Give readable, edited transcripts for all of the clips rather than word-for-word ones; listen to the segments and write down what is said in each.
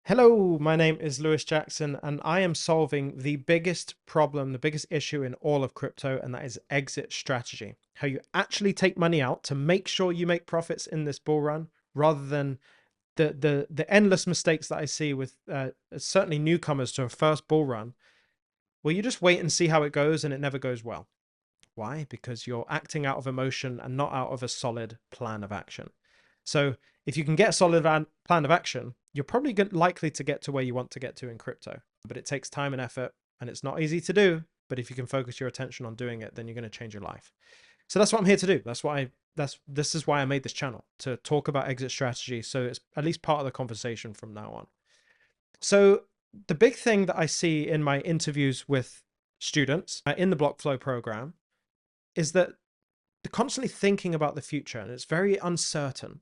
Hello, my name is Lewis Jackson, and I am solving the biggest problem, the biggest issue in all of crypto, and that is exit strategy. How you actually take money out to make sure you make profits in this bull run, rather than the endless mistakes that I see with certainly newcomers to a first bull run, where you just wait and see how it goes, and it never goes well. Why? Because you're acting out of emotion and not out of a solid plan of action. So if you can get a solid plan of action, you're probably likely to get to where you want to get to in crypto. But it takes time and effort, and it's not easy to do. But if you can focus your attention on doing it, then you're going to change your life. So that's what I'm here to do. This is why I made this channel, to talk about exit strategy. So it's at least part of the conversation from now on. So the big thing that I see in my interviews with students in the BlockFlow program is that they're constantly thinking about the future, and it's very uncertain.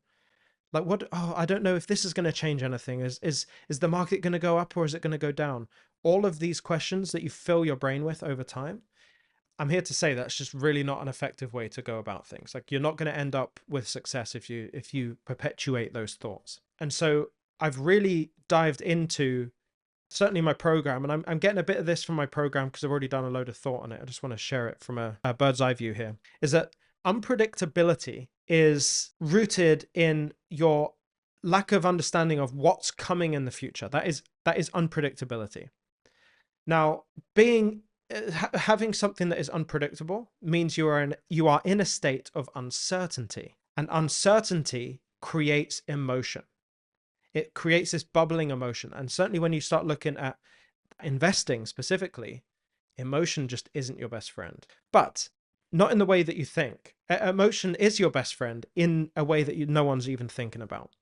Like, what? Oh, I don't know if this is going to change anything. Is the market going to go up, or is it going to go down? All of these questions that you fill your brain with over time. I'm here to say that's just really not an effective way to go about things. Like, you're not going to end up with success if you perpetuate those thoughts. And so I've really dived into certainly my program, and I'm getting a bit of this from my program because I've already done a load of thought on it. I just want to share it from a bird's eye view here. Is that unpredictability is rooted in your lack of understanding of what's coming in the future. That is unpredictability. Now, being having something that is unpredictable means you are in a state of uncertainty, and uncertainty creates emotion. It creates this bubbling emotion. And certainly when you start looking at investing specifically, emotion just isn't your best friend. But not in the way that you think. Emotion is your best friend in a way that no one's even thinking about.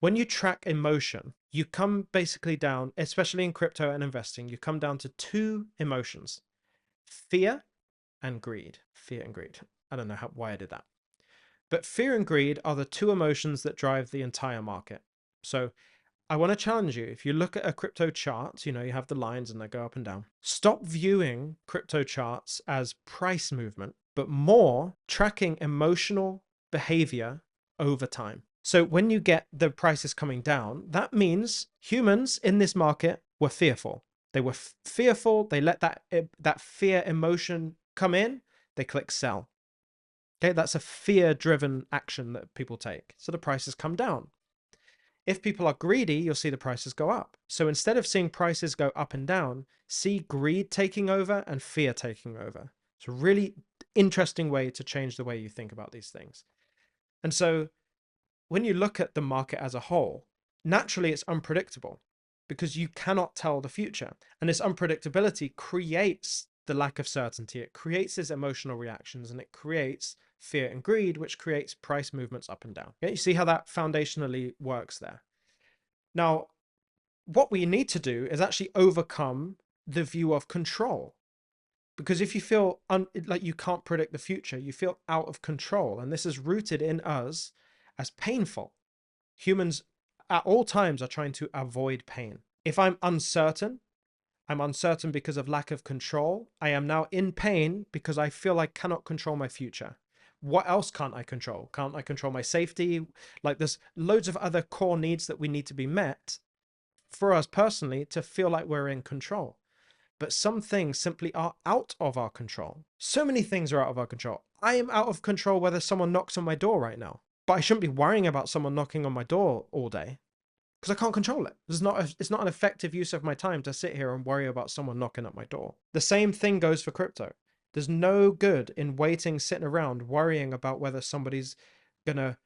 When you track emotion, you come basically down, especially in crypto and investing, you come down to two emotions: fear and greed. Fear and greed. I don't know why I did that. But fear and greed are the two emotions that drive the entire market. So I want to challenge you. If you look at a crypto chart, you have the lines and they go up and down. Stop viewing crypto charts as price movement, but more tracking emotional behavior over time. So when you get the prices coming down, that means humans in this market were fearful. They were fearful. They let that fear emotion come in. They click sell. Okay, that's a fear-driven action that people take. So the prices come down. If people are greedy, you'll see the prices go up. So instead of seeing prices go up and down, see greed taking over and fear taking over. It's a really interesting way to change the way you think about these things. And so when you look at the market as a whole, naturally it's unpredictable because you cannot tell the future. And this unpredictability creates the lack of certainty. It creates these emotional reactions, and it creates fear and greed, which creates price movements up and down. Okay? You see how that foundationally works there. Now, what we need to do is actually overcome the view of control. Because if you feel like you can't predict the future, you feel out of control. And this is rooted in us as painful. Humans at all times are trying to avoid pain. If I'm uncertain because of lack of control. I am now in pain because I feel I cannot control my future. What else can't I control? Can't I control my safety? Like, there's loads of other core needs that we need to be met for us personally to feel like we're in control. But some things simply are out of our control. So many things are out of our control. I am out of control whether someone knocks on my door right now, but I shouldn't be worrying about someone knocking on my door all day because I can't control it. It's not an effective use of my time to sit here and worry about someone knocking at my door. The same thing goes for crypto. There's no good in waiting, sitting around worrying about whether a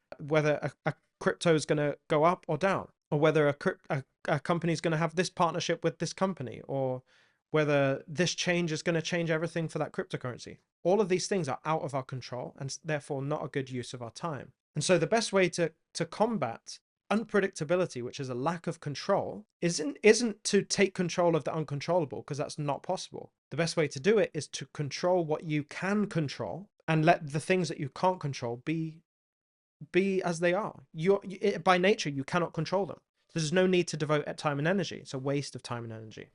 crypto is gonna go up or down, or whether a company is gonna have this partnership with this company, or whether this change is going to change everything for that cryptocurrency. All of these things are out of our control and therefore not a good use of our time. And so the best way to combat unpredictability, which is a lack of control, isn't to take control of the uncontrollable, because that's not possible. The best way to do it is to control what you can control and let the things that you can't control be as they are. By nature, you cannot control them. There's no need to devote time and energy. It's a waste of time and energy.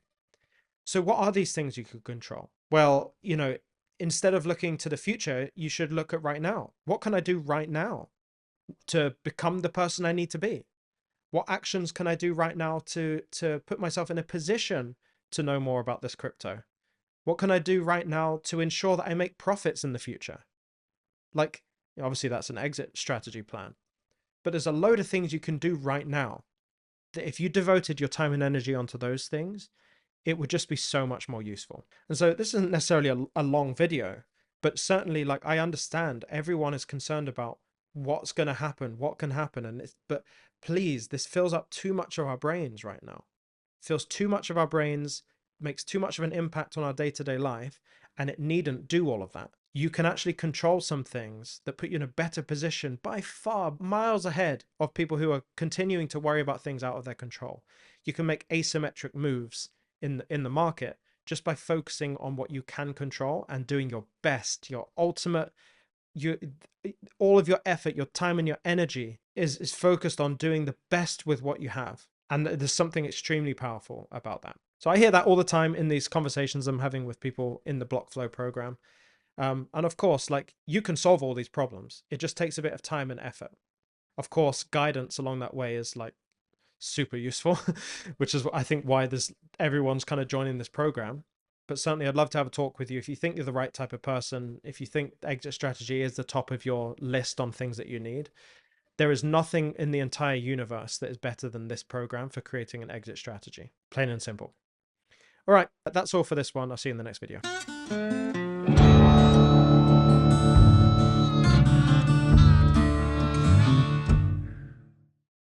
So what are these things you could control? Well, instead of looking to the future, you should look at right now. What can I do right now to become the person I need to be? What actions can I do right now to put myself in a position to know more about this crypto? What can I do right now to ensure that I make profits in the future? Like, obviously that's an exit strategy plan, but there's a load of things you can do right now that if you devoted your time and energy onto those things, it would just be so much more useful. And so this isn't necessarily a long video, but certainly, like, I understand everyone is concerned about what's going to happen, what can happen. But please, this fills up too much of our brains right now. Fills too much of our brains, makes too much of an impact on our day-to-day life, and it needn't do all of that. You can actually control some things that put you in a better position by far, miles ahead of people who are continuing to worry about things out of their control. You can make asymmetric moves in the market just by focusing on what you can control and doing your best, your ultimate, you all of your effort, your time and your energy is focused on doing the best with what you have. And there's something extremely powerful about that. So I hear that all the time in these conversations I'm having with people in the BlockFlow program. And of course, like, you can solve all these problems. It just takes a bit of time and effort. Of course, guidance along that way is like super useful, which is I think why there's everyone's kind of joining this program. But certainly I'd love to have a talk with you if you think you're the right type of person, if you think exit strategy is the top of your list on things that you need. There is nothing in the entire universe that is better than this program for creating an exit strategy. Plain and simple. All right, that's all for this one. I'll see you in the next video.